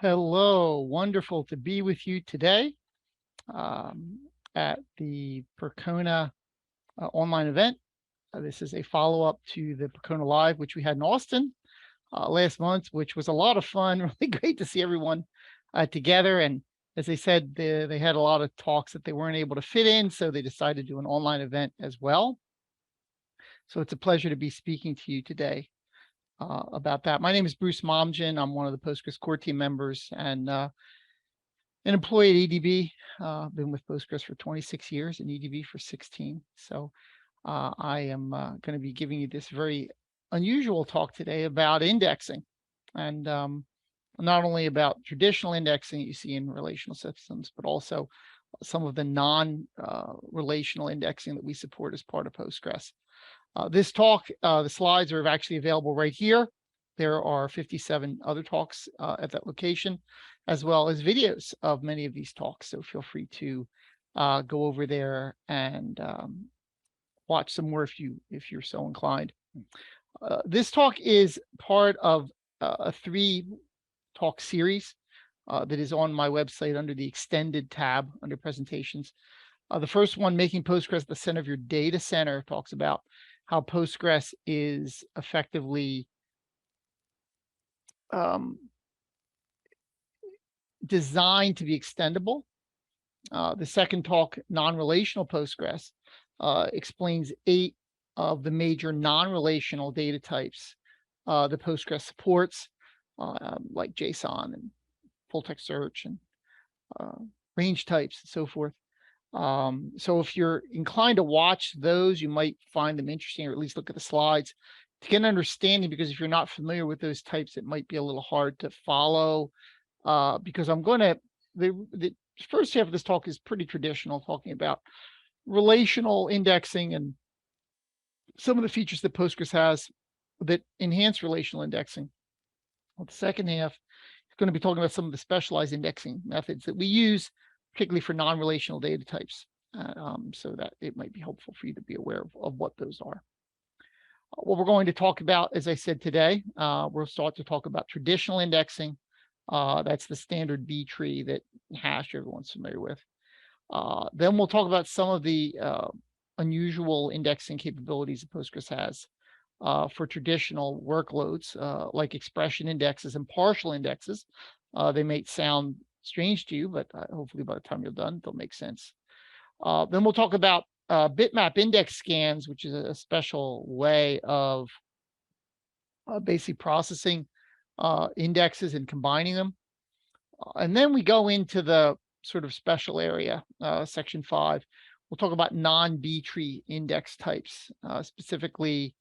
Hello, wonderful to be with you today at the Percona online event. This is a follow-up to the Percona Live, which we had in Austin last month, which was a lot of fun. Really great to see everyone together. And as they said, they had a lot of talks that they weren't able to fit in, so they decided to do an online event as well. So it's a pleasure to be speaking to you today about that. My name is Bruce Momjian. I'm one of the Postgres core team members and an employee at EDB. Been with Postgres for 26 years and EDB for 16. So I am going to be giving you this very unusual talk today about indexing, and not only about traditional indexing you see in relational systems, but also some of the non-relational indexing that we support as part of Postgres. This talk, the slides are actually available right here. There are 57 other talks at that location, as well as videos of many of these talks. So feel free to go over there and watch some more if you're so inclined. This talk is part of a 3-talk series that is on my website under the extended tab under presentations. The first one, Making Postgres the Center of Your Data Center, talks about how Postgres is effectively designed to be extendable. The second talk, Non-Relational Postgres, explains 8 of the major non-relational data types that Postgres supports, like JSON and full text search and range types and so forth. So if you're inclined to watch those, you might find them interesting, or at least look at the slides to get an understanding, because if you're not familiar with those types, it might be a little hard to follow, because I'm going to, the first half of this talk is pretty traditional, talking about relational indexing and some of the features that Postgres has that enhance relational indexing. Well, the second half is going to be talking about some of the specialized indexing methods that we use, particularly for non-relational data types, so that it might be helpful for you to be aware of what those are. What we're going to talk about, as I said today, we'll start to talk about traditional indexing. That's the standard B tree that hash everyone's familiar with. Then we'll talk about some of the unusual indexing capabilities that Postgres has for traditional workloads, like expression indexes and partial indexes. They may sound strange to you, but hopefully by the time you're done, they'll make sense. Then we'll talk about bitmap index scans, which is a special way of basically processing indexes and combining them. And then we go into the sort of special area, section 5. We'll talk about non-B tree index types, specifically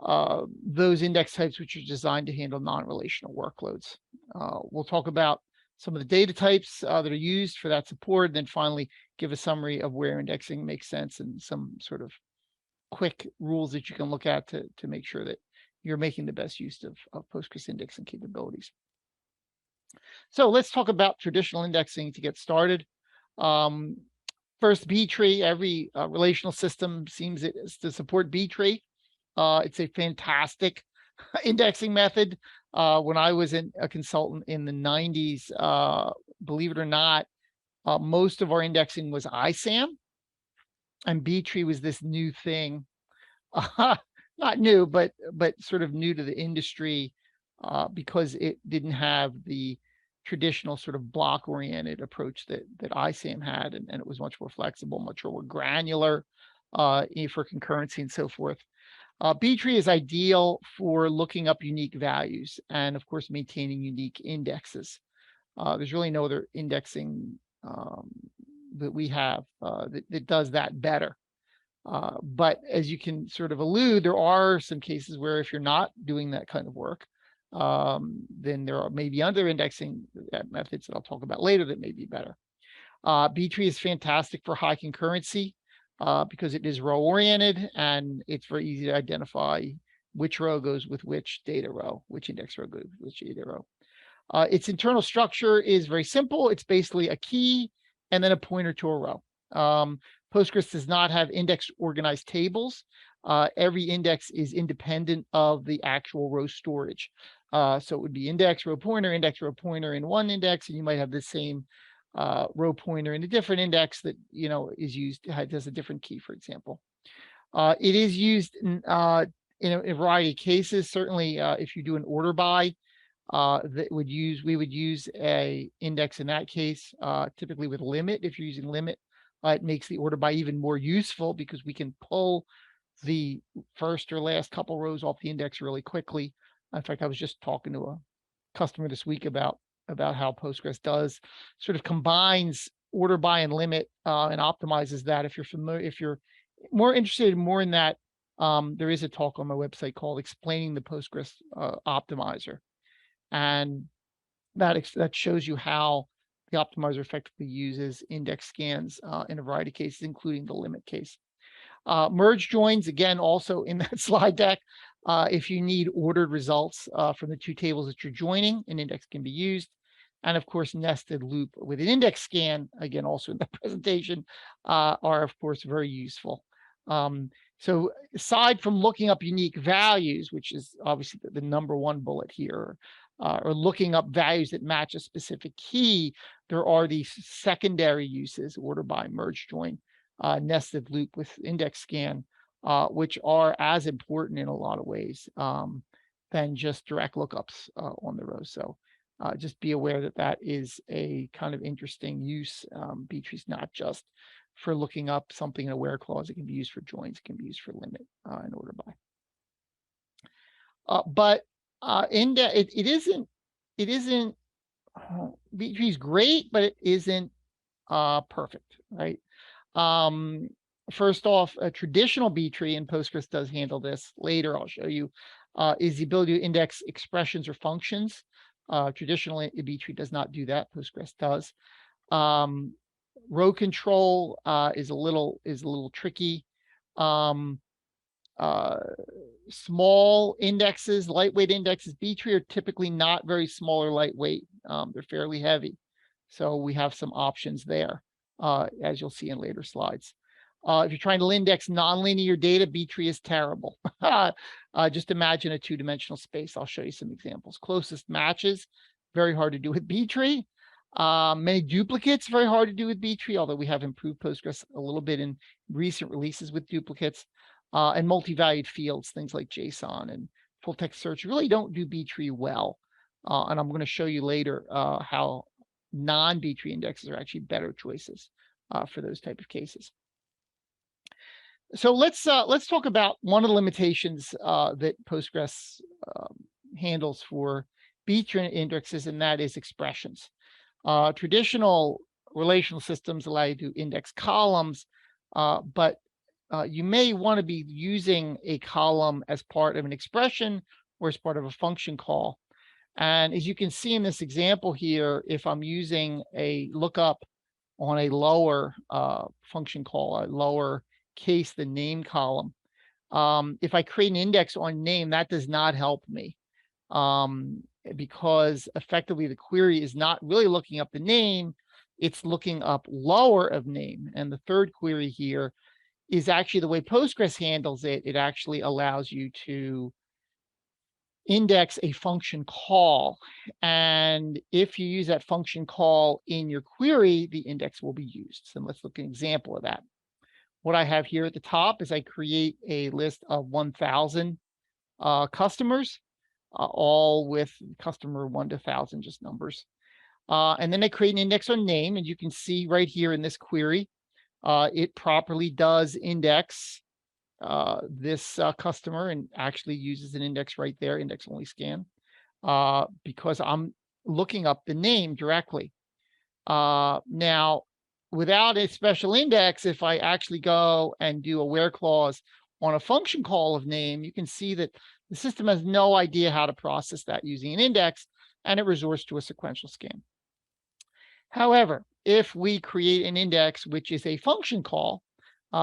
those index types which are designed to handle non-relational workloads. We'll talk about some of the data types that are used for that support, and then finally give a summary of where indexing makes sense and some sort of quick rules that you can look at to make sure that you're making the best use of Postgres indexing capabilities. So let's talk about traditional indexing to get started. First, B tree. Every relational system seems to support B tree. It's a fantastic indexing method. When I was a consultant in the 90s, believe it or not, most of our indexing was ISAM, and B tree was this new thing. Not new, but sort of new to the industry, because it didn't have the traditional sort of block-oriented approach that ISAM had, and it was much more flexible, much more granular for concurrency and so forth. B tree is ideal for looking up unique values and, of course, maintaining unique indexes. There's really no other indexing that we have that does that better. But as you can sort of allude, there are some cases where if you're not doing that kind of work, then there are maybe other indexing methods that I'll talk about later that may be better. B tree is fantastic for high concurrency because it is row oriented, and it's very easy to identify which row goes with which data row, which index row goes with which data row. Its internal structure is very simple. It's basically a key and then a pointer to a row. Postgres does not have index organized tables, every index is independent of the actual row storage. So it would be index row pointer in one index, and you might have the same row pointer in a different index that is used, has a different key, for example. It is used in a variety of cases. Certainly, if you do an order by, we would use a index in that case, typically with limit. If you're using limit, it makes the order by even more useful because we can pull the first or last couple rows off the index really quickly. In fact, I was just talking to a customer this week about how Postgres does sort of combines order by and limit, and optimizes that. If you're familiar, if you're more interested more in that, there is a talk on my website called Explaining the Postgres Optimizer. And that shows you how the optimizer effectively uses index scans in a variety of cases, including the limit case. Merge joins, again, also in that slide deck. If you need ordered results from the two tables that you're joining, an index can be used. And of course, nested loop with an index scan, again, also in the presentation, are of course very useful. So aside from looking up unique values, which is obviously the number one bullet here, or looking up values that match a specific key, there are these secondary uses, order by, merge join, nested loop with index scan, which are as important in a lot of ways than just direct lookups on the row. So just be aware that that is a kind of interesting use. B-tree is not just for looking up something in a where clause. It can be used for joins. It can be used for limit and order by. But it isn't. B-tree is great, but it isn't perfect, right? First off, a traditional B-tree, and Postgres does handle this later, I'll show you, is the ability to index expressions or functions. Traditionally, a B-tree does not do that. Postgres does. Row control is a little tricky. Small indexes, lightweight indexes, B-tree are typically not very small or lightweight. They're fairly heavy. So we have some options there, as you'll see in later slides. If you're trying to index nonlinear data, B-tree is terrible. Just imagine a two-dimensional space. I'll show you some examples. Closest matches, very hard to do with B-tree. Many duplicates, very hard to do with B-tree, although we have improved Postgres a little bit in recent releases with duplicates. And multi-valued fields, things like JSON and full text search really don't do B-tree well. And I'm going to show you later how non-B-tree indexes are actually better choices for those type of cases. So let's talk about one of the limitations that Postgres handles for B-tree indexes, and that is expressions. Traditional relational systems allow you to index columns, but you may want to be using a column as part of an expression or as part of a function call. And as you can see in this example here, if I'm using a lookup on a lower function call, a lower case the name column, if I create an index on name, that does not help me because effectively the query is not really looking up the name, it's looking up lower of name. And the third query here is actually the way Postgres handles it. It actually allows you to index a function call. And if you use that function call in your query, the index will be used. So let's look at an example of that. What I have here at the top is I create a list of 1,000 customers, all with customer 1 to 1,000, just numbers. And then I create an index on name, and you can see right here in this query, it properly does index this customer and actually uses an index right there, index only scan, because I'm looking up the name directly. Now, without a special index, if I actually go and do a where clause on a function call of name, you can see that the system has no idea how to process that using an index, and it resorts to a sequential scan. However, if we create an index, which is a function call,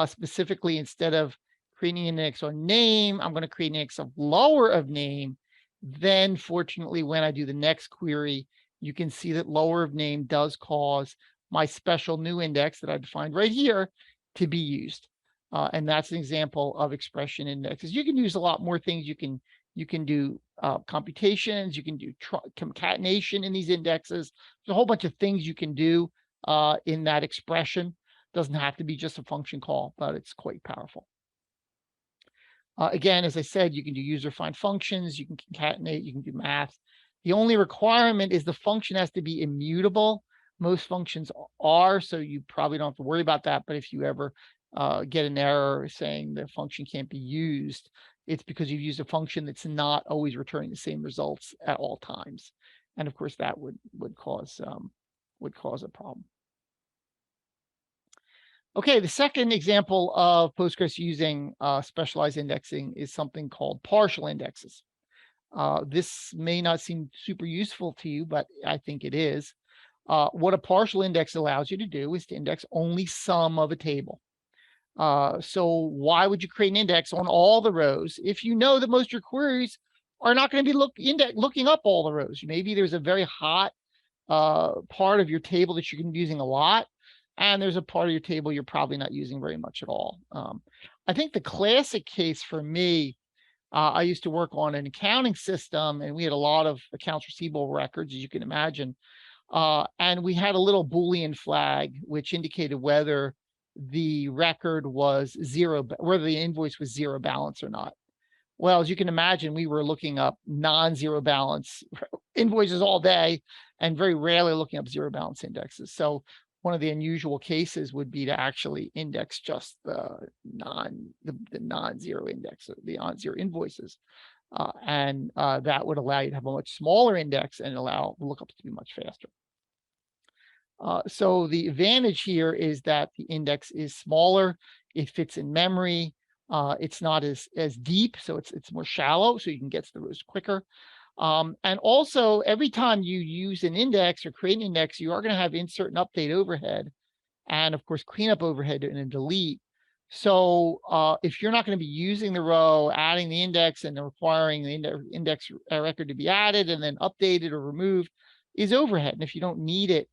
specifically instead of creating an index on name, I'm going to create an index of lower of name. Then fortunately, when I do the next query, you can see that lower of name does cause my special new index that I defined right here to be used. And that's an example of expression indexes. You can use a lot more things. You can do computations. You can do concatenation in these indexes. There's a whole bunch of things you can do in that expression. Doesn't have to be just a function call, but it's quite powerful. Again, as I said, you can do user-defined functions. You can concatenate. You can do math. The only requirement is the function has to be immutable. Most functions are, so you probably don't have to worry about that. But if you ever get an error saying the function can't be used, it's because you've used a function that's not always returning the same results at all times. And of course, that would cause a problem. Okay, the second example of Postgres using specialized indexing is something called partial indexes. This may not seem super useful to you, but I think it is. What a partial index allows you to do is to index only some of a table. So why would you create an index on all the rows if you know that most of your queries are not going to be looking up all the rows? Maybe there's a very hot part of your table that you're going to be using a lot, and there's a part of your table you're probably not using very much at all. I think the classic case for me, I used to work on an accounting system, and we had a lot of accounts receivable records, as you can imagine. And we had a little Boolean flag, which indicated whether the record was zero, whether the invoice was zero balance or not. Well, as you can imagine, we were looking up non-zero balance invoices all day and very rarely looking up zero balance indexes. So one of the unusual cases would be to actually index just the non-zero index, the non-zero invoices. And that would allow you to have a much smaller index and allow lookups to be much faster. So the advantage here is that the index is smaller, it fits in memory, it's not as deep, so it's more shallow, so you can get to the rows quicker. And also, every time you use an index or create an index, you are going to have insert and update overhead, and of course, cleanup overhead and a delete. So if you're not going to be using the row, adding the index and requiring the index record to be added and then updated or removed is overhead. And if you don't need it,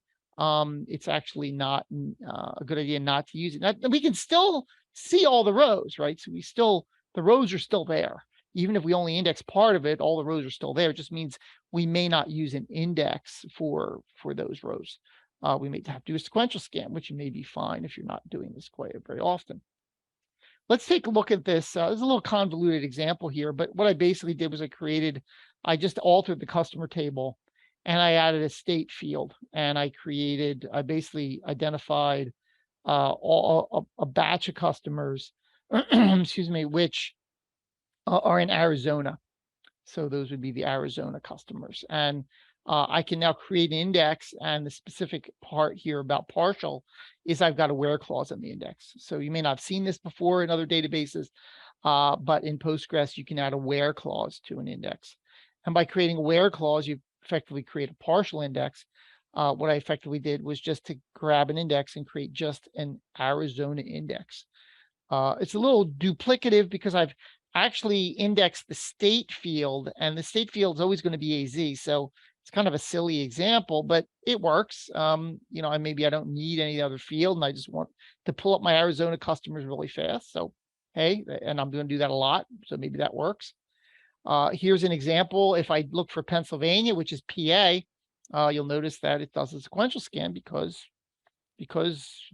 it's actually not a good idea not to use it. Now, we can still see all the rows, right? So the rows are still there. Even if we only index part of it, all the rows are still there. It just means we may not use an index for those rows. We may have to do a sequential scan, which may be fine if you're not doing this quite very often. Let's take a look at this. There's a little convoluted example here, but what I basically did was I just altered the customer table and I added a state field, and I basically identified a batch of customers, excuse me, which are in Arizona. So those would be the Arizona customers. And I can now create an index, and the specific part here about partial is I've got a where clause on the index. So you may not have seen this before in other databases, but in Postgres, you can add a where clause to an index. And by creating a where clause, you effectively create a partial index. What I effectively did was just to grab an index and create just an Arizona index. It's a little duplicative because I've actually indexed the state field, and the state field is always going to be AZ. So it's kind of a silly example, but it works. Maybe I don't need any other field, and I just want to pull up my Arizona customers really fast. So, hey, and I'm going to do that a lot. So maybe that works. Here's an example. If I look for Pennsylvania, which is PA, you'll notice that it does a sequential scan because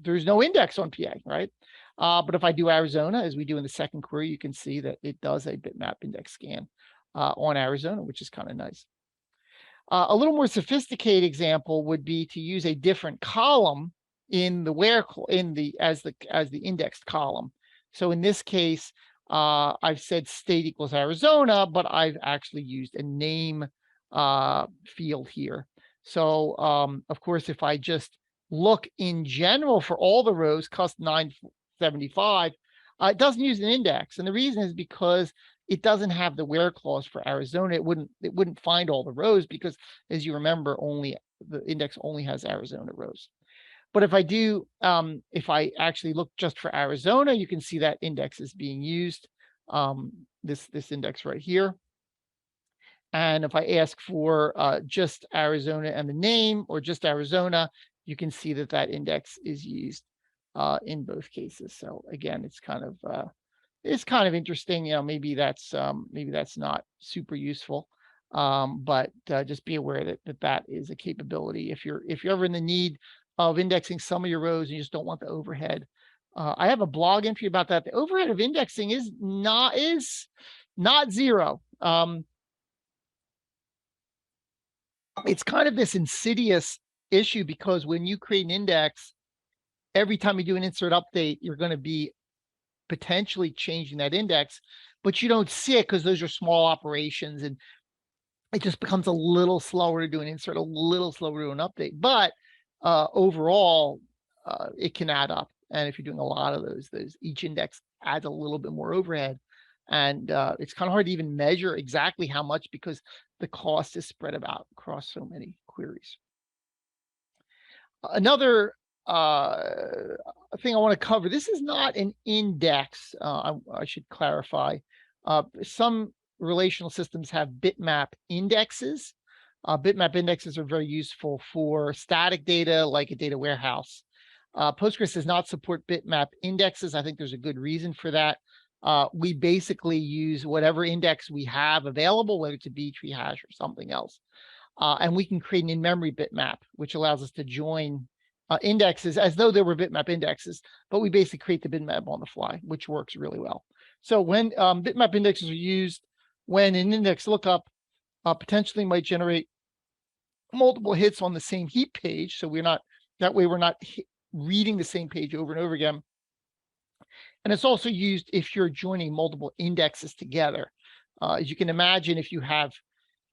there's no index on PA, right? But if I do Arizona, as we do in the second query, you can see that it does a bitmap index scan on Arizona, which is kind of nice. A little more sophisticated example would be to use a different column in the as the indexed column. So in this case, I've said state equals Arizona, but I've actually used a name field here. So of course, if I just look in general for all the rows, cust 975, it doesn't use an index, and the reason is because it doesn't have the where clause for Arizona. It wouldn't find all the rows because, as you remember, the index only has Arizona rows. But if I actually look just for Arizona, you can see that index is being used. This index right here. And if I ask for just Arizona and the name, or just Arizona, you can see that index is used. in both cases. So again, it's kind of interesting. Maybe that's not super useful, but just be aware that is a capability. If you're ever in the need of indexing some of your rows and you just don't want the overhead. I have a blog entry about that. The overhead of indexing is not zero. It's kind of this insidious issue because when you create an index, every time you do an insert update, you're going to be potentially changing that index, but you don't see it because those are small operations and it just becomes a little slower to do an insert, a little slower to do an update. But overall, it can add up. And if you're doing a lot of those each index adds a little bit more overhead. And it's kind of hard to even measure exactly how much because the cost is spread about across so many queries. Another thing I want to cover, this is not an index, I should clarify. Some relational systems have bitmap indexes. Bitmap indexes are very useful for static data like a data warehouse. Postgres does not support bitmap indexes. I think there's a good reason for that. We basically use whatever index we have available, whether it's a B tree hash or something else. And we can create an in-memory bitmap, which allows us to join indexes as though they were bitmap indexes, but we basically create the bitmap on the fly, which works really well. So when bitmap indexes are used, when an index lookup potentially might generate multiple hits on the same heap page, so we're not reading the same page over and over again. And it's also used if you're joining multiple indexes together. As you can imagine, if you have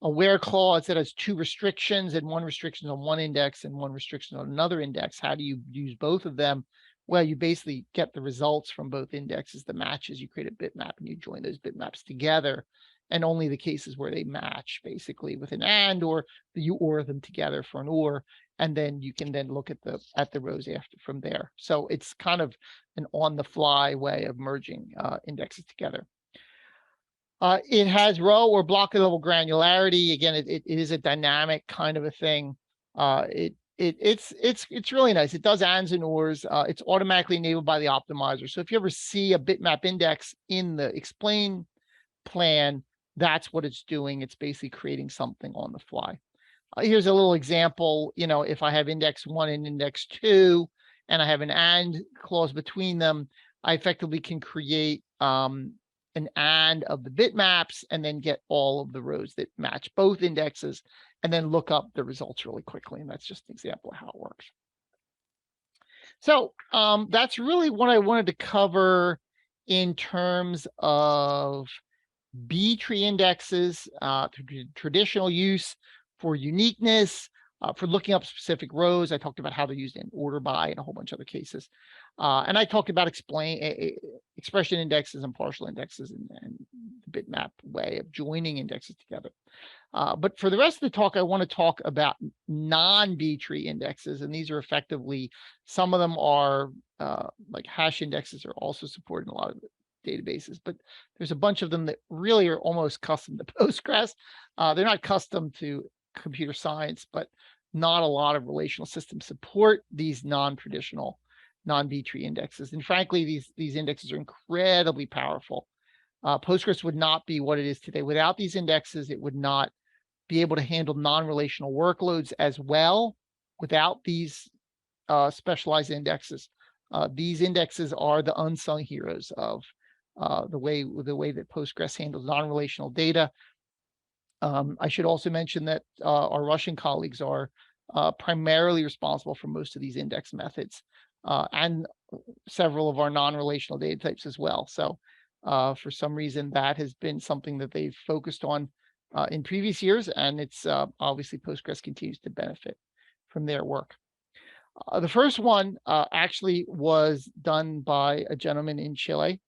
a where clause that has two restrictions and one restriction on one index and one restriction on another index, how do you use both of them? Well, you basically get the results from both indexes, the matches. You create a bitmap and you join those bitmaps together, and only the cases where they match basically with an and, or you OR them together for an OR, and then you can then look at the rows after from there. So it's kind of an on the fly way of merging indexes together. It has row or block level granularity. Again, it is a dynamic kind of a thing. It's really nice. It does ands and ors. It's automatically enabled by the optimizer. So if you ever see a bitmap index in the explain plan, that's what it's doing. It's basically creating something on the fly. Here's a little example. If I have index 1 and index 2, and I have an and clause between them, I effectively can create an and of the bitmaps and then get all of the rows that match both indexes and then look up the results really quickly. And that's just an example of how it works. So that's really what I wanted to cover in terms of B tree indexes, traditional use for uniqueness, for looking up specific rows. I talked about how they're used in order by and a whole bunch of other cases. And I talked about expression indexes and partial indexes and the bitmap way of joining indexes together. But for the rest of the talk, I want to talk about non-B tree indexes. And these are effectively, some of them are like hash indexes are also supported in a lot of databases, but there's a bunch of them that really are almost custom to Postgres. They're not custom to computer science, but not a lot of relational systems support these non-traditional non-B tree indexes. And frankly, these indexes are incredibly powerful. Postgres would not be what it is today without these indexes. It would not be able to handle non-relational workloads as well without these specialized indexes. These indexes are the unsung heroes of the way that Postgres handles non-relational data. I should also mention that our Russian colleagues are primarily responsible for most of these index methods and several of our non-relational data types as well. So for some reason, that has been something that they've focused on in previous years, and it's obviously Postgres continues to benefit from their work. The first one actually was done by a gentleman in Chile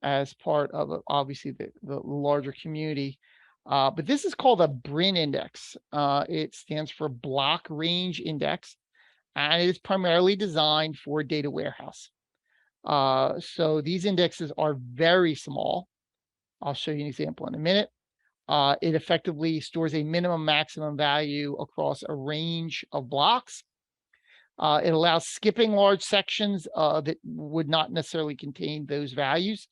as part of obviously the larger community. But this is called a BRIN index. It stands for Block Range Index, and it is primarily designed for data warehouse. So these indexes are very small. I'll show you an example in a minute. It effectively stores a minimum maximum value across a range of blocks. It allows skipping large sections that would not necessarily contain those values.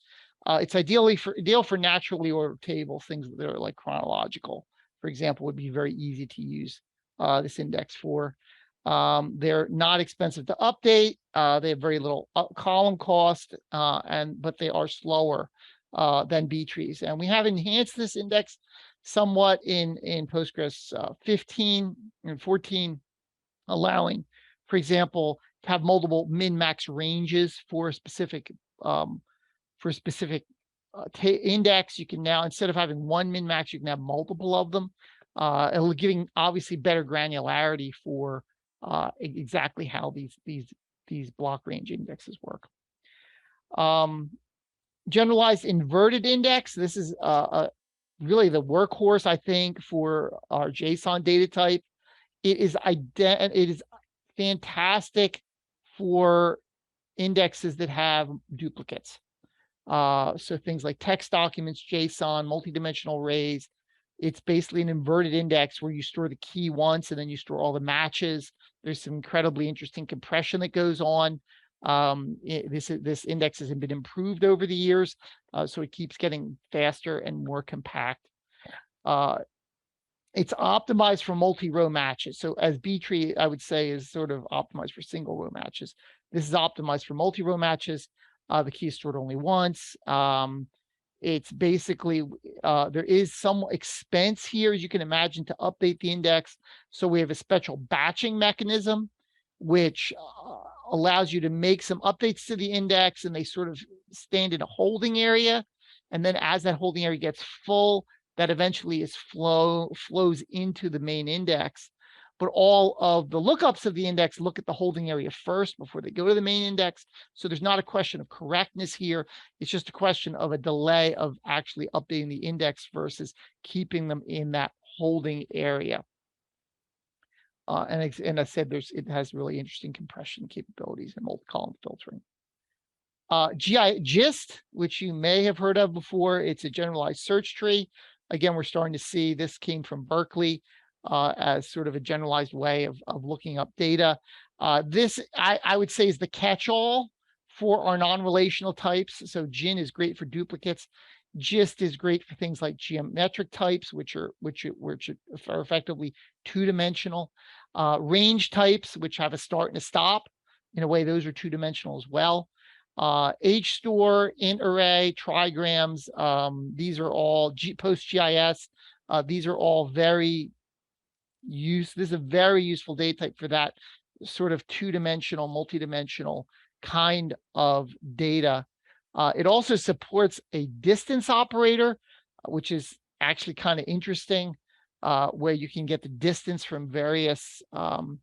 It's ideal for naturally ordered tables, things that are like chronological, for example, would be very easy to use this index for. They're not expensive to update. They have very little column cost, but they are slower than B trees. And we have enhanced this index somewhat in Postgres 15 and 14, allowing, for example, to have multiple min-max ranges for a specific index. You can now, instead of having one min-max, you can have multiple of them. It'll giving obviously better granularity for exactly how these block range indexes work. Generalized inverted index. This is really the workhorse, I think, for our JSON data type. It is fantastic for indexes that have duplicates. So things like text documents, JSON, multidimensional arrays. It's basically an inverted index where you store the key once and then you store all the matches. There's some incredibly interesting compression that goes on. This index has been improved over the years, so it keeps getting faster and more compact. It's optimized for multi-row matches. So as B-tree, I would say, is sort of optimized for single row matches. This is optimized for multi-row matches. The key is stored only once. It's basically, there is some expense here, as you can imagine, to update the index. So we have a special batching mechanism, which allows you to make some updates to the index, and they sort of stand in a holding area. And then as that holding area gets full, that eventually flows into the main index. But all of the lookups of the index look at the holding area first before they go to the main index. So there's not a question of correctness here. It's just a question of a delay of actually updating the index versus keeping them in that holding area. And I said it has really interesting compression capabilities and multi-column filtering. GIST, which you may have heard of before, it's a generalized search tree. Again, we're starting to see this came from Berkeley as sort of a generalized way of looking up data. This, I would say, is the catch-all for our non-relational types. So GIN is great for duplicates. GIST is great for things like geometric types, which are effectively two-dimensional. Range types, which have a start and a stop. In a way, those are two-dimensional as well. HStore, int array, trigrams, these are all PostGIS. These are all this is a very useful data type for that sort of two-dimensional, multi-dimensional kind of data. It also supports a distance operator, which is actually kind of interesting, where you can get the distance from various, the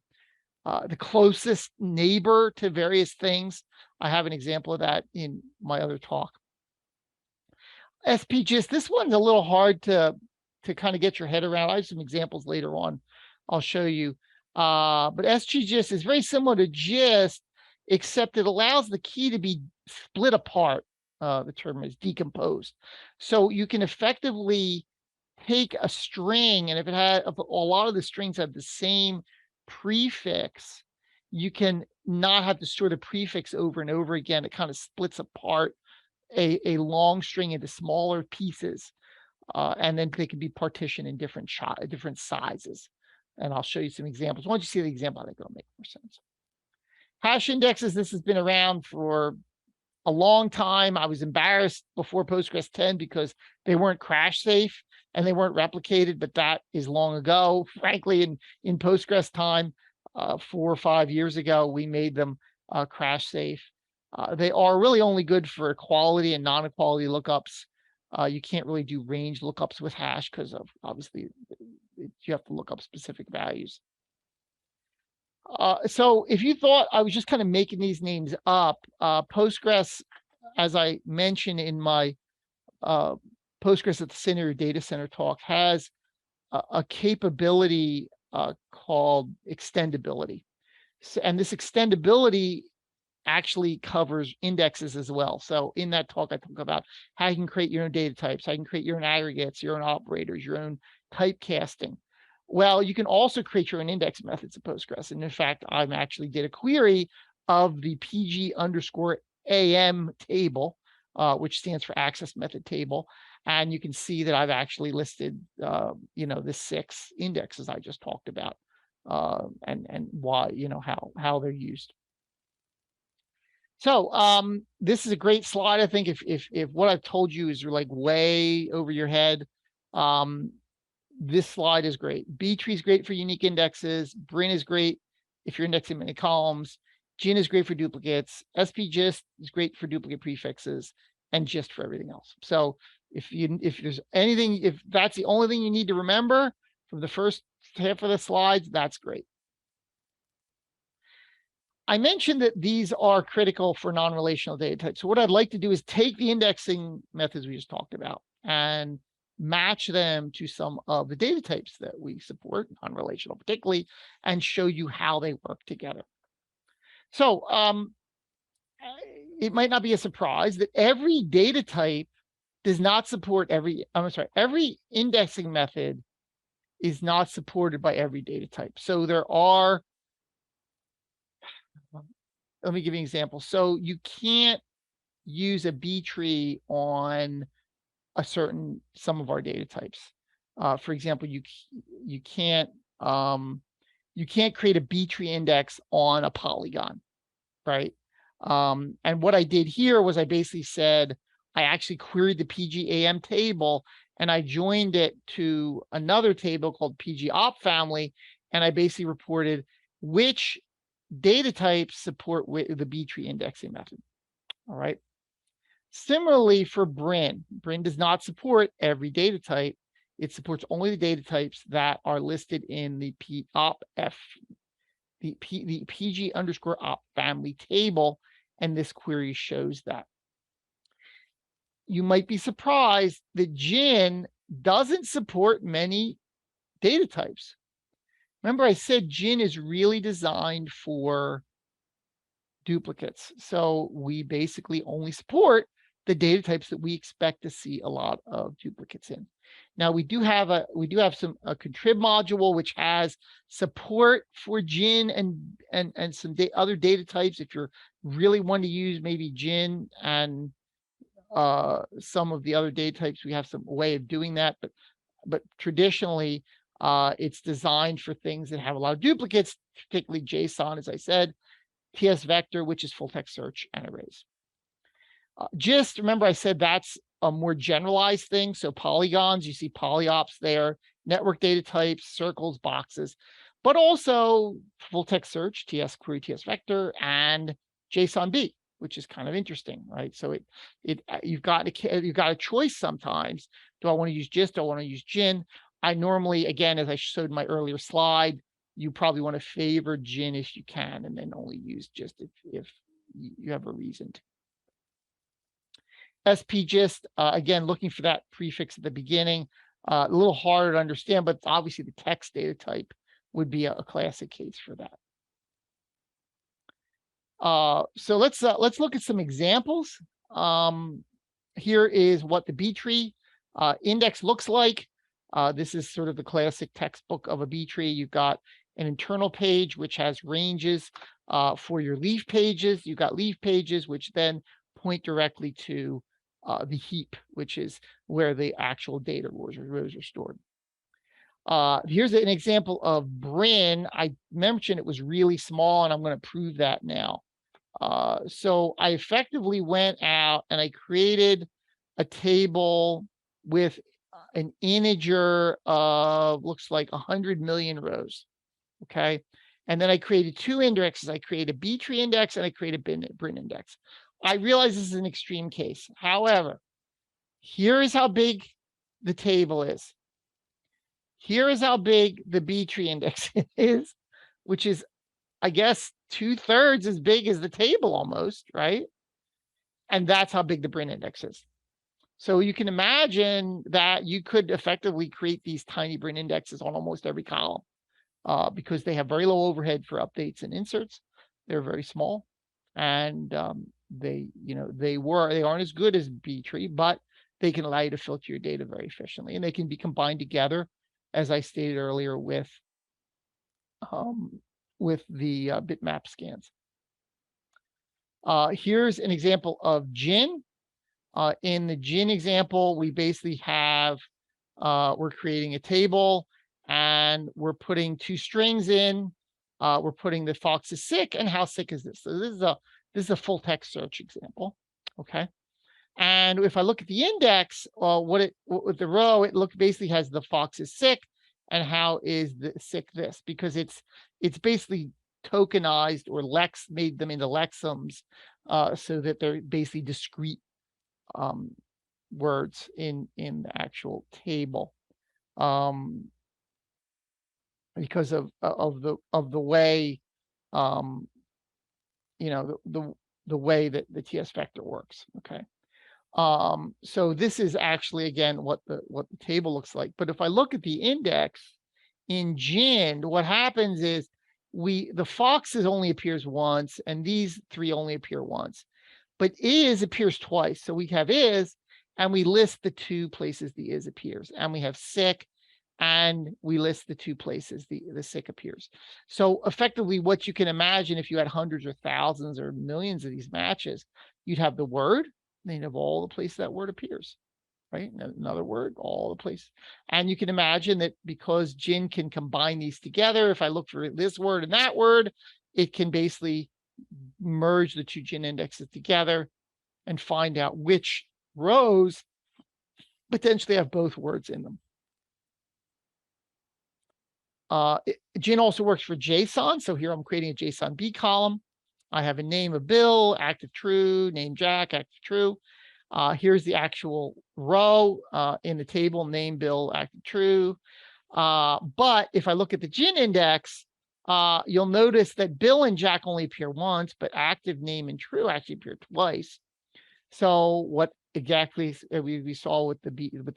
closest neighbor to various things. I have an example of that in my other talk. SPGIST, this one's a little hard to kind of get your head around. I have some examples later on I'll show you. But SPGIST is very similar to GIST, except it allows the key to be split apart. The term is decomposed. So you can effectively take a string, and if a lot of the strings have the same prefix, you can not have to store the prefix over and over again. It kind of splits apart a long string into smaller pieces, and then they can be partitioned in different sizes. And I'll show you some examples. Once you see the example, I think it'll make more sense. Hash indexes, this has been around for a long time. I was embarrassed before Postgres 10 because they weren't crash safe and they weren't replicated, but that is long ago. Frankly, in Postgres time, 4 or 5 years ago, we made them crash safe. They are really only good for equality and non-equality lookups. You can't really do range lookups with hash because of, obviously, you have to look up specific values. So if you thought I was just kind of making these names up, Postgres, as I mentioned in my Postgres at the Center of Your Data Center talk, has a capability called extendability. And this extendability actually covers indexes as well. So in that talk, I talk about how you can create your own data types, how you can create your own aggregates, your own operators, your own typecasting. Well, you can also create your own index methods in Postgres. And in fact, I actually did a query of the PG_AM table, which stands for access method table. And you can see that I've actually listed, the 6 indexes I just talked about, and why, how they're used. So this is a great slide. I think if what I've told you is like way over your head, this slide is great. B-tree is great for unique indexes. Brin is great if you're indexing many columns. Gin is great for duplicates. SP_gist is great for duplicate prefixes, and gist for everything else. So if there's anything, if that's the only thing you need to remember from the first half of the slides, that's great. I mentioned that these are critical for non-relational data types. So what I'd like to do is take the indexing methods we just talked about and match them to some of the data types that we support, non-relational particularly, and show you how they work together. So it might not be a surprise that every data type does not support every indexing method is not supported by every data type. So there are, let me give you an example. So you can't use a B-tree on some of our data types. For example, you can't create a B-tree index on a polygon, right? And what I did here was I basically said, I actually queried the PGAM table and I joined it to another table called PG-op family. And I basically reported which data types support the B-tree indexing method. All right. Similarly for Brin does not support every data type. It supports only the data types that are listed in the the PG_op family table, and this query shows that. You might be surprised that Gin doesn't support many data types. Remember, I said Gin is really designed for duplicates. So we basically only support the data types that we expect to see a lot of duplicates in. Now we do have a contrib module which has support for Gin and some other data types if you're really want to use maybe Gin and some of the other data types. We have some way of doing that, but traditionally it's designed for things that have a lot of duplicates, particularly JSON, as I said, TS vector, which is full text search, and arrays. Just remember, I said that's a more generalized thing. So polygons, you see polyops there, network data types, circles, boxes, but also full text search, TS query, TS vector, and JSON-B, which is kind of interesting, right? So you've got a choice sometimes. Do I want to use gist? Do I want to use Gin? I normally, again, as I showed in my earlier slide, you probably want to favor Gin if you can, and then only use gist if you have a reason to. SP_gist, again, looking for that prefix at the beginning, a little harder to understand, but obviously the text data type would be a classic case for that. So let's look at some examples. Here is what the B-tree index looks like. This is sort of the classic textbook of a B-tree. You've got an internal page which has ranges for your leaf pages. You've got leaf pages which then point directly to the heap, which is where the actual data rows are stored. Here's an example of Brin. I mentioned it was really small, and I'm going to prove that now. So I effectively went out and I created a table with an integer of looks like 100 million rows. Okay. And then I created 2 indexes. I created a B-tree index and I created a Brin index. I realize this is an extreme case. However, here is how big the table is. Here is how big the B-tree index is, which is, I guess, 2/3 as big as the table almost, right? And that's how big the Brin index is. So you can imagine that you could effectively create these tiny Brin indexes on almost every column because they have very low overhead for updates and inserts. They're very small, and they aren't as good as B-tree, but they can allow you to filter your data very efficiently, and they can be combined together as I stated earlier with the bitmap scans. Here's an example of GIN. In the GIN example, we basically have, we're creating a table and we're putting two strings in. We're putting the fox is sick and how sick is this? So this is a full text search example. Okay. And if I look at the index, with the row, it basically has the fox is sick and how is the sick this, because it's basically tokenized or made them into lexems, so that they're basically discrete words in the actual table, because of the way, the way that the TS vector works. Okay. So this is actually, again, what the table looks like. But if I look at the index in GIN, what happens is the foxes only appears once, and these three only appear once. But is appears twice. So we have is, and we list the two places the is appears, and we have sick, and we list the two places the sick appears. So effectively, what you can imagine, if you had hundreds or thousands or millions of these matches, you'd have the word, then you'd have all the places that word appears, right? Another word, all the places. And you can imagine that because GIN can combine these together, if I look for this word and that word, it can basically merge the two GIN indexes together and find out which rows potentially have both words in them. GIN also works for JSON. So here I'm creating a JSON B column. I have a name of Bill, active true, name Jack, active true. Here's the actual row in the table, name Bill, active true. But if I look at the GIN index, you'll notice that Bill and Jack only appear once, but active, name, and true actually appear twice. So what exactly we saw with the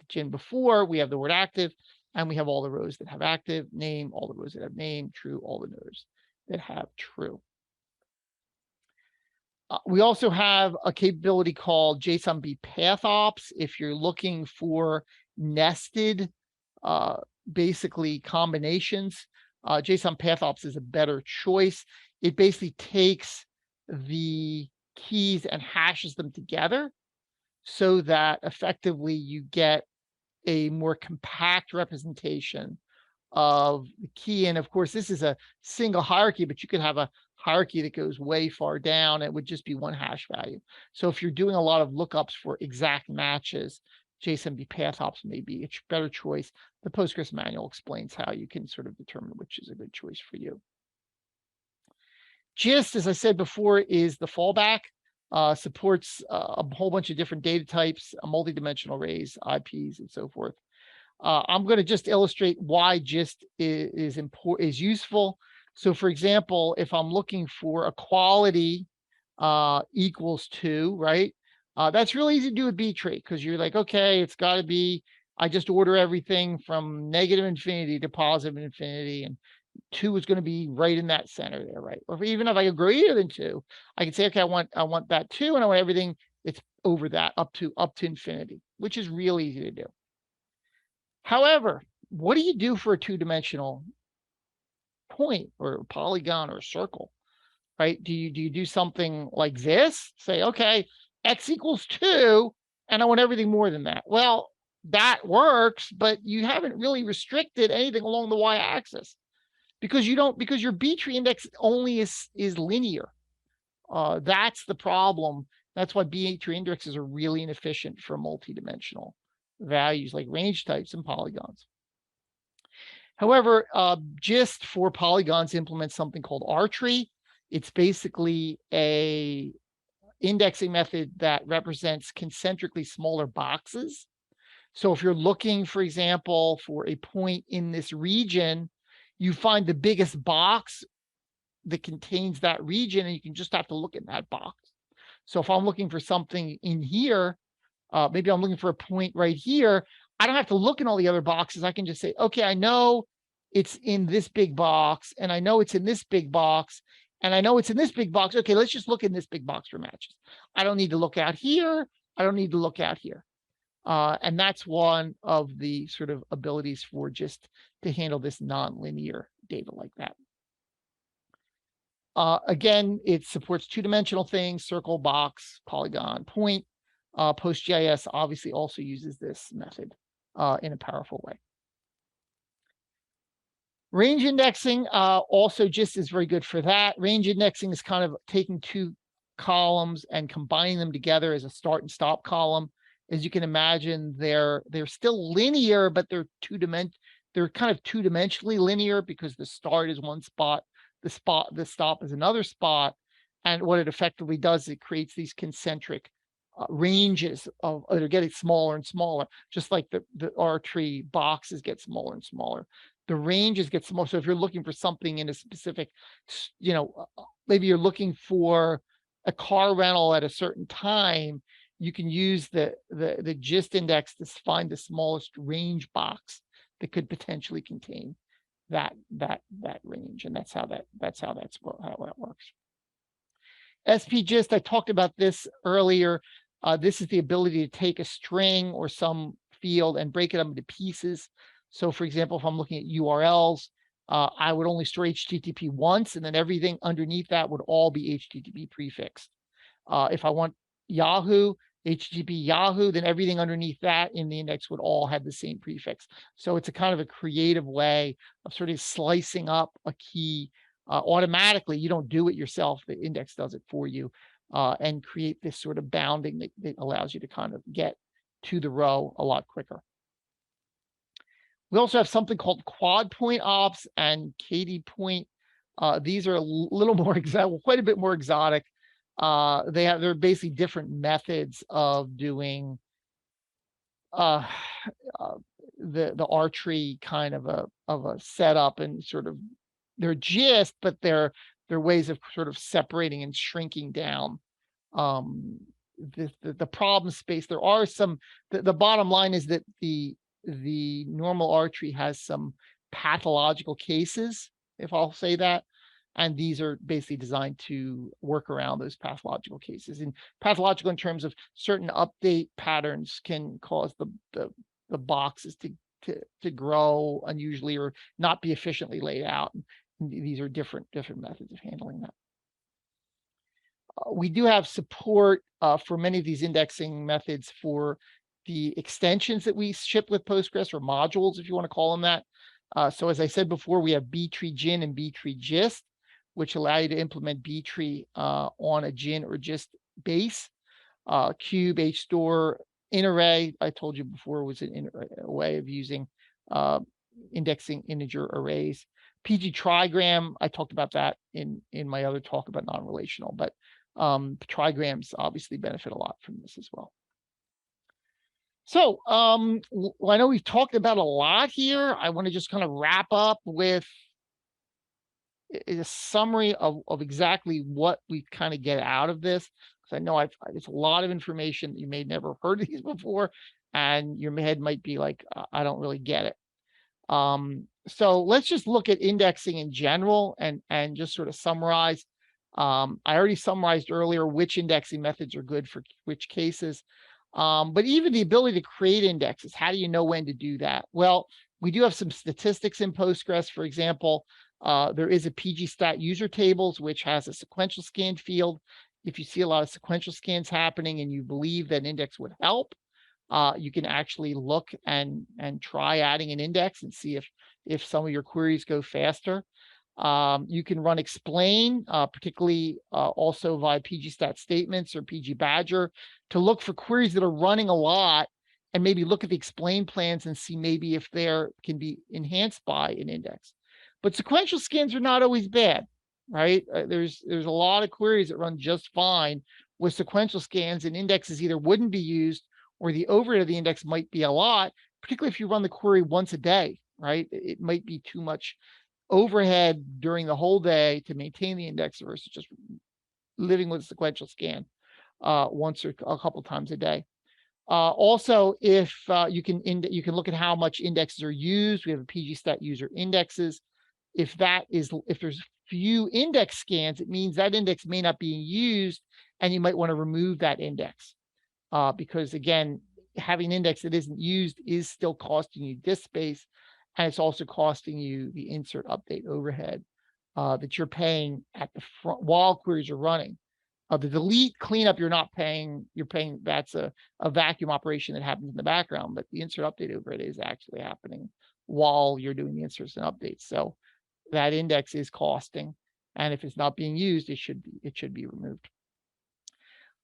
GIN before, we have the word active, and we have all the rows that have active, name, all the rows that have name, true, all the rows that have true. We also have a capability called JSON-B path ops. If you're looking for nested, basically combinations, JSON path ops is a better choice. It basically takes the keys and hashes them together so that effectively you get a more compact representation of the key. And of course, this is a single hierarchy, but you could have a hierarchy that goes way far down. It would just be one hash value. So if you're doing a lot of lookups for exact matches, JSON-B path ops may be a better choice. The Postgres manual explains how you can sort of determine which is a good choice for you. GIST, as I said before, is the fallback. Supports a whole bunch of different data types, multi-dimensional arrays, IPs, and so forth. I'm going to just illustrate why GIST is useful. So, for example, if I'm looking for equality equals 2, right? That's really easy to do with B-tree because you're like, okay, it's got to be, I just order everything from negative infinity to positive infinity, and 2 is going to be right in that center there, right? Or even if I go greater than 2, I can say, okay, I want that 2, and I want everything that's over that up to infinity, which is really easy to do. However, what do you do for a two-dimensional point or a polygon or a circle, right? Do you do something like this? Say, okay, x equals 2, and I want everything more than that. Well, that works, but you haven't really restricted anything along the y-axis because your B-tree index only is linear. That's the problem. That's why B-tree indexes are really inefficient for multi-dimensional values like range types and polygons. However, GIST for polygons implements something called R-tree. It's basically a indexing method that represents concentrically smaller boxes. So if you're looking, for example, for a point in this region, you find the biggest box that contains that region, and you can just have to look at that box. So if I'm looking for something in here, maybe I'm looking for a point right here, I don't have to look in all the other boxes. I can just say, okay, I know it's in this big box, and I know it's in this big box, and I know it's in this big box. Okay, let's just look in this big box for matches. I don't need to look out here. I don't need to look out here. And that's one of the sort of abilities for just to handle this nonlinear data like that. Again, it supports two-dimensional things, circle, box, polygon, point. PostGIS obviously also uses this method in a powerful way. Range indexing also just is very good for that. Range indexing is kind of taking two columns and combining them together as a start and stop column. As you can imagine, they're still linear, but they're kind of two-dimensionally linear because the start is one spot, the stop is another spot. And what it effectively does, it creates these concentric ranges of they're getting smaller and smaller, just like the R tree boxes get smaller and smaller. The ranges get smaller. So if you're looking for something in a specific, maybe you're looking for a car rental at a certain time, you can use the gist index to find the smallest range box that could potentially contain that range, and that's how that works. SPGIST, I talked about this earlier. This is the ability to take a string or some field and break it up into pieces. So for example, if I'm looking at URLs, I would only store HTTP once, and then everything underneath that would all be HTTP prefixed. If I want Yahoo, HTTP Yahoo, then everything underneath that in the index would all have the same prefix. So it's a kind of a creative way of sort of slicing up a key automatically. You don't do it yourself. The index does it for you and create this sort of bounding that allows you to kind of get to the row a lot quicker. We also have something called quad point ops and KD point. These are a little more quite a bit more exotic. They're basically different methods of doing the R tree kind of a setup, and sort of they're gist, but they're ways of sort of separating and shrinking down the problem space. There are some. The bottom line is that the normal R tree has some pathological cases, if I'll say that. And these are basically designed to work around those pathological cases. And pathological in terms of certain update patterns can cause the boxes to grow unusually or not be efficiently laid out. And these are different methods of handling that. We do have support for many of these indexing methods for the extensions that we ship with Postgres, or modules, if you want to call them that. So as I said before, we have btree-gin and btree-gist, which allow you to implement btree on a gin or gist base. Cube, HStore, InArray, I told you before, was a way of using indexing integer arrays. PG trigram, I talked about that in my other talk about non-relational, but trigrams obviously benefit a lot from this as well. So I know we've talked about a lot here. I want to just kind of wrap up with a summary of exactly what we kind of get out of this, because I know it's a lot of information that you may never heard of these before, and your head might be like, I don't really get it. So let's just look at indexing in general and just sort of summarize. I already summarized earlier which indexing methods are good for which cases. But even the ability to create indexes, how do you know when to do that? Well, we do have some statistics in Postgres. For example, there is a pgstat user tables, which has a sequential scan field. If you see a lot of sequential scans happening and you believe that an index would help, you can actually look and try adding an index and see if some of your queries go faster. You can run explain, particularly also via pgstat statements or pgbadger, to look for queries that are running a lot, and maybe look at the explain plans and see maybe if there can be enhanced by an index. But sequential scans are not always bad, right? There's a lot of queries that run just fine with sequential scans, and indexes either wouldn't be used or the overhead of the index might be a lot, particularly if you run the query once a day, right? It might be too much overhead during the whole day to maintain the index versus just living with a sequential scan once or a couple times a day. Also, if you can look at how much indexes are used. We have a pgstat user indexes. If there's few index scans, it means that index may not be used, and you might want to remove that index because, again, having an index that isn't used is still costing you disk space, and it's also costing you the insert update overhead that you're paying at the front while queries are running. The delete cleanup, you're not paying, you're paying, that's a vacuum operation that happens in the background, but the insert update overhead is actually happening while you're doing the inserts and updates. So that index is costing, and if it's not being used, it should be removed.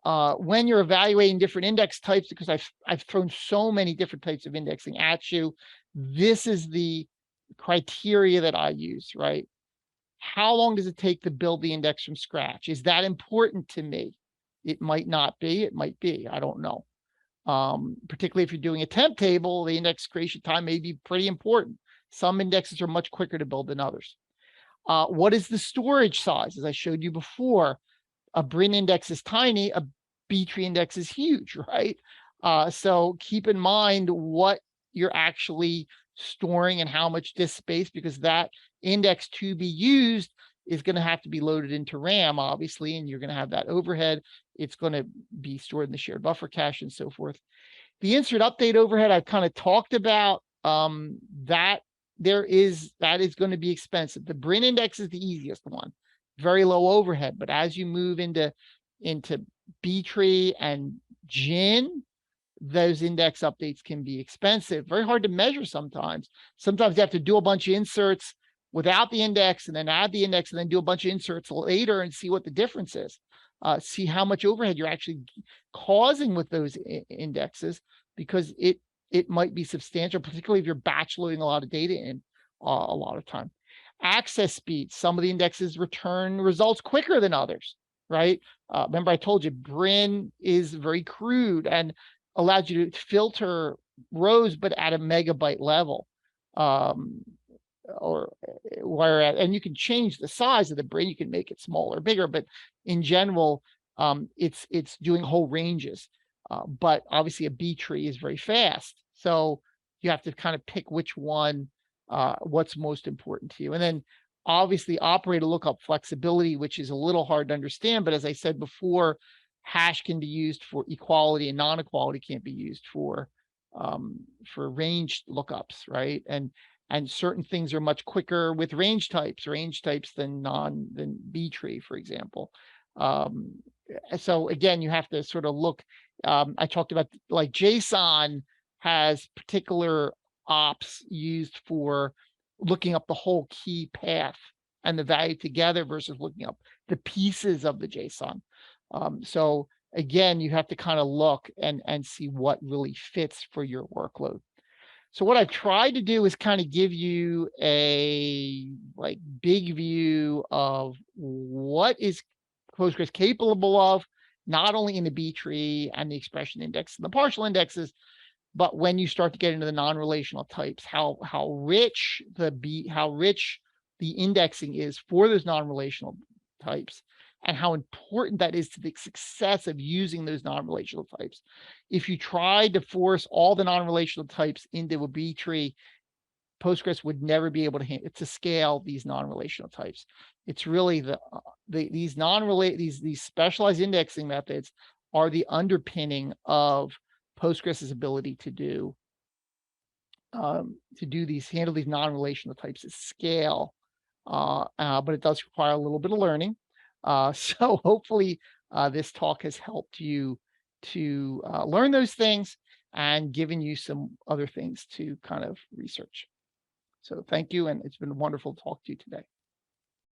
When you're evaluating different index types, because I've thrown so many different types of indexing at you, this is the criteria that I use, right? How long does it take to build the index from scratch? Is that important to me? It might not be, it might be, I don't know. Particularly if you're doing a temp table, the index creation time may be pretty important. Some indexes are much quicker to build than others. What is the storage size? As I showed you before, a Brin index is tiny, a B-tree index is huge, right? So keep in mind what you're actually storing and how much disk space, because that index to be used is going to have to be loaded into RAM, obviously, and you're going to have that overhead. It's going to be stored in the shared buffer cache and so forth. The insert update overhead I've kind of talked about. That is going to be expensive. The Brin index is the easiest one, very low overhead. But as you move into B-tree and Gin, those index updates can be expensive, very hard to measure sometimes. Sometimes you have to do a bunch of inserts without the index and then add the index and then do a bunch of inserts later and see what the difference is. See how much overhead you're actually causing with those indexes, because it might be substantial, particularly if you're batch loading a lot of data in a lot of time. Access speed. Some of the indexes return results quicker than others, right? Remember I told you Brin is very crude and allows you to filter rows, but at a megabyte level. Or whereas, and you can change the size of the Brin, you can make it smaller or bigger, but in general, it's doing whole ranges. But obviously a B-tree is very fast. So you have to kind of pick which one, what's most important to you. And then obviously operator lookup flexibility, which is a little hard to understand, but as I said before, hash can be used for equality and non-equality can't be used for ranged lookups, right? And certain things are much quicker with range types than B-tree, for example. So again, you have to sort of look. I talked about like JSON has particular ops used for looking up the whole key path and the value together versus looking up the pieces of the JSON. So again, you have to kind of look and see what really fits for your workload. So what I've tried to do is kind of give you a like big view of what is Postgres capable of, not only in the B-tree and the expression index and the partial indexes, but when you start to get into the non-relational types, how rich the indexing is for those non-relational types, and how important that is to the success of using those non-relational types. If you tried to force all the non-relational types into a B-tree, Postgres would never be able to scale these non-relational types. It's really these specialized indexing methods are the underpinning of Postgres's ability to handle these non-relational types at scale. But it does require a little bit of learning. So hopefully this talk has helped you to learn those things and given you some other things to kind of research. So thank you, and it's been wonderful to talk to you today.